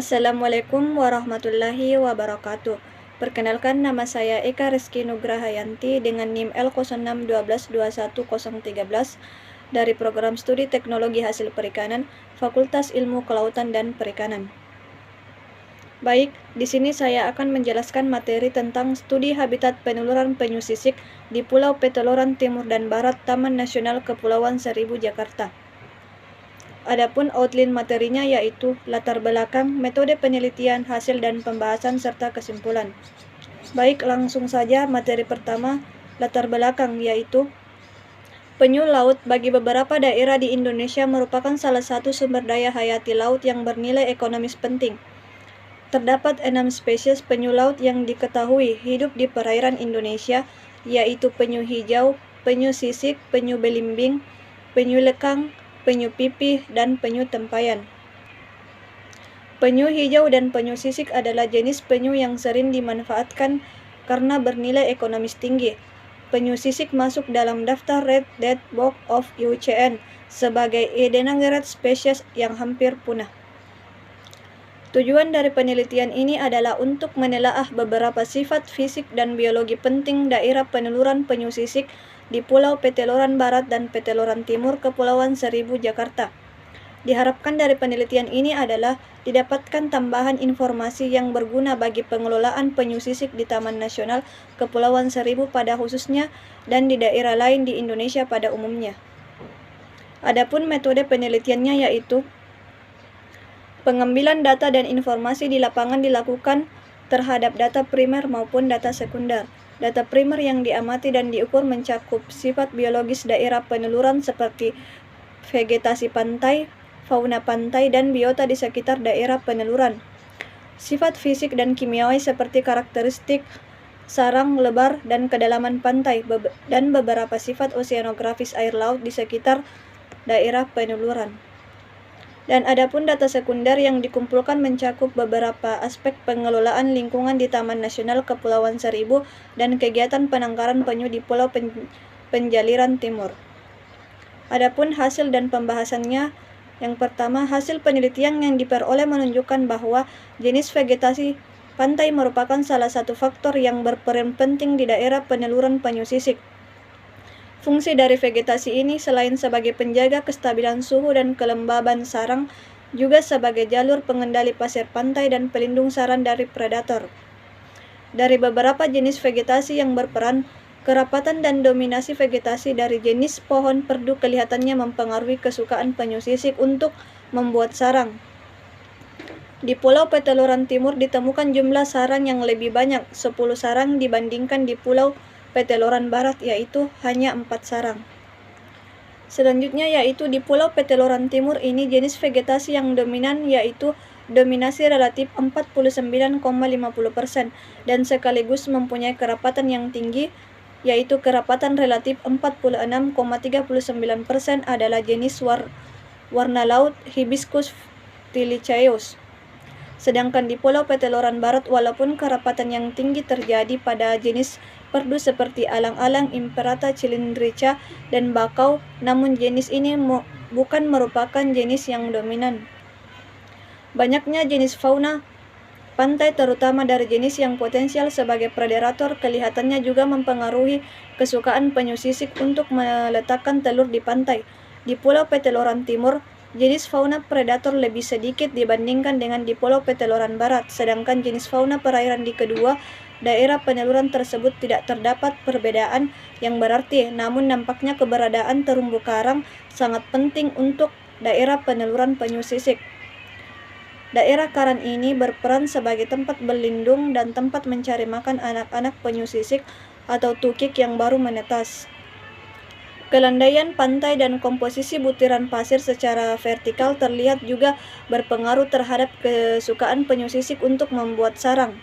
Assalamualaikum warahmatullahi wabarakatuh. Perkenalkan, nama saya Eka Rizky Nugrahayanti dengan NIM L0612211013 dari Program Studi Teknologi Hasil Perikanan, Fakultas Ilmu Kelautan dan Perikanan. Baik, di sini saya akan menjelaskan materi tentang studi habitat peneluran penyu sisik di Pulau Peteloran Timur dan Barat, Taman Nasional Kepulauan Seribu, Jakarta. Adapun outline materinya yaitu latar belakang, metode penelitian, hasil dan pembahasan, serta kesimpulan. Baik, langsung saja materi pertama, latar belakang, yaitu penyu laut bagi beberapa daerah di Indonesia merupakan salah satu sumber daya hayati laut yang bernilai ekonomis penting. Terdapat 6 spesies penyu laut yang diketahui hidup di perairan Indonesia, yaitu penyu hijau, penyu sisik, penyu belimbing, penyu lekang, penyu pipih, dan penyu tempayan. Penyu hijau dan penyu sisik adalah jenis penyu yang sering dimanfaatkan karena bernilai ekonomis tinggi. Penyu sisik masuk dalam daftar Red Dead Book of IUCN sebagai endangered species yang hampir punah. Tujuan dari penelitian ini adalah untuk menelaah beberapa sifat fisik dan biologi penting daerah peneluran penyu sisik di Pulau Peteloran Barat dan Peteloran Timur, Kepulauan Seribu, Jakarta. Diharapkan dari penelitian ini adalah didapatkan tambahan informasi yang berguna bagi pengelolaan penyu sisik di Taman Nasional Kepulauan Seribu pada khususnya dan di daerah lain di Indonesia pada umumnya. Adapun metode penelitiannya yaitu pengambilan data dan informasi di lapangan dilakukan terhadap data primer maupun data sekunder. Data primer yang diamati dan diukur mencakup sifat biologis daerah peneluran seperti vegetasi pantai, fauna pantai, dan biota di sekitar daerah peneluran. Sifat fisik dan kimiawi seperti karakteristik sarang, lebar, dan kedalaman pantai, dan beberapa sifat oseanografis air laut di sekitar daerah peneluran. Dan adapun data sekunder yang dikumpulkan mencakup beberapa aspek pengelolaan lingkungan di Taman Nasional Kepulauan Seribu dan kegiatan penangkaran penyu di Pulau Penjaliran Timur. Adapun hasil dan pembahasannya, yang pertama, hasil penelitian yang diperoleh menunjukkan bahwa jenis vegetasi pantai merupakan salah satu faktor yang berperan penting di daerah peneluran penyu sisik. Fungsi dari vegetasi ini selain sebagai penjaga kestabilan suhu dan kelembaban sarang, juga sebagai jalur pengendali pasir pantai dan pelindung sarang dari predator. Dari beberapa jenis vegetasi yang berperan, kerapatan dan dominasi vegetasi dari jenis pohon perdu kelihatannya mempengaruhi kesukaan penyu sisik untuk membuat sarang. Di Pulau Peteloran Timur ditemukan jumlah sarang yang lebih banyak, 10 sarang dibandingkan di Pulau Peteloran Barat, yaitu hanya 4 sarang. Selanjutnya yaitu di Pulau Peteloran Timur ini jenis vegetasi yang dominan yaitu dominasi relatif 49,50% dan sekaligus mempunyai kerapatan yang tinggi yaitu kerapatan relatif 46,39% adalah jenis warna laut Hibiscus tilicaeus. Sedangkan di Pulau Peteloran Barat, walaupun kerapatan yang tinggi terjadi pada jenis perdu seperti alang-alang, imperata cylindrica, dan bakau, namun jenis ini bukan merupakan jenis yang dominan. Banyaknya jenis fauna pantai, terutama dari jenis yang potensial sebagai predator, kelihatannya juga mempengaruhi kesukaan penyu sisik untuk meletakkan telur di pantai. Di Pulau Peteloran Timur, jenis fauna predator lebih sedikit dibandingkan dengan di Pulau Peteloran Barat, sedangkan jenis fauna perairan di kedua daerah peneluran tersebut tidak terdapat perbedaan yang berarti, namun nampaknya keberadaan terumbu karang sangat penting untuk daerah peneluran penyu sisik. Daerah karang ini berperan sebagai tempat berlindung dan tempat mencari makan anak-anak penyu sisik atau tukik yang baru menetas. Kelandaian pantai dan komposisi butiran pasir secara vertikal terlihat juga berpengaruh terhadap kesukaan penyu sisik untuk membuat sarang.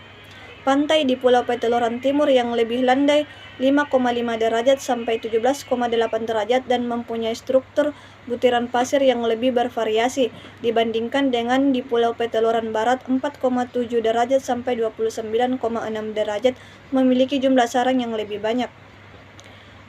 Pantai di Pulau Peteloran Timur yang lebih landai 5,5 derajat sampai 17,8 derajat dan mempunyai struktur butiran pasir yang lebih bervariasi dibandingkan dengan di Pulau Peteloran Barat 4,7 derajat sampai 29,6 derajat memiliki jumlah sarang yang lebih banyak.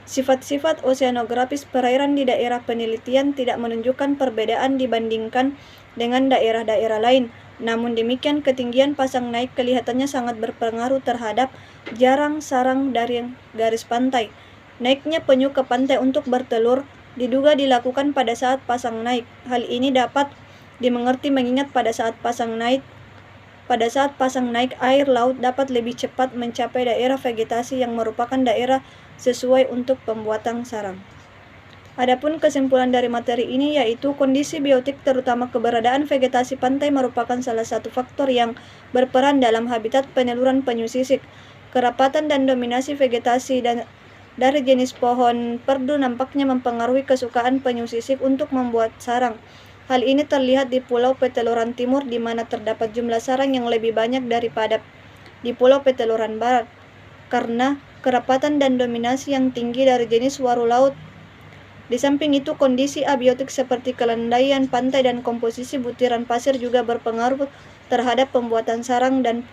Sifat-sifat oseanografis perairan di daerah penelitian tidak menunjukkan perbedaan dibandingkan dengan daerah-daerah lain. Namun demikian, ketinggian pasang naik kelihatannya sangat berpengaruh terhadap jarang sarang dari garis pantai. Naiknya penyu ke pantai untuk bertelur diduga dilakukan pada saat pasang naik. Hal ini dapat dimengerti mengingat pada saat pasang naik air laut dapat lebih cepat mencapai daerah vegetasi yang merupakan daerah sesuai untuk pembuatan sarang. Adapun kesimpulan dari materi ini yaitu kondisi biotik terutama keberadaan vegetasi pantai merupakan salah satu faktor yang berperan dalam habitat peneluran penyu sisik. Kerapatan dan dominasi vegetasi dari jenis pohon perdu nampaknya mempengaruhi kesukaan penyu sisik untuk membuat sarang. Hal ini terlihat di Pulau Peteluran Timur di mana terdapat jumlah sarang yang lebih banyak daripada di Pulau Peteluran Barat karena kerapatan dan dominasi yang tinggi dari jenis waru laut. Di samping itu, kondisi abiotik seperti kelandaian pantai dan komposisi butiran pasir juga berpengaruh terhadap pembuatan sarang dan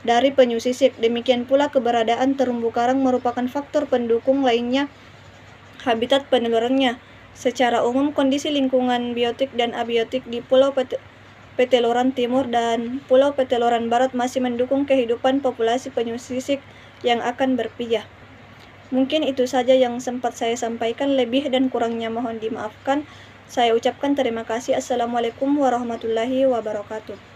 dari penyu sisik. Demikian pula keberadaan terumbu karang merupakan faktor pendukung lainnya habitat penelurannya. Secara umum, kondisi lingkungan biotik dan abiotik di Pulau Peteluran Timur dan Pulau Peteluran Barat masih mendukung kehidupan populasi penyu sisik yang akan berpijah. Mungkin itu saja yang sempat saya sampaikan, lebih dan kurangnya mohon dimaafkan. Saya ucapkan terima kasih. Assalamualaikum warahmatullahi wabarakatuh.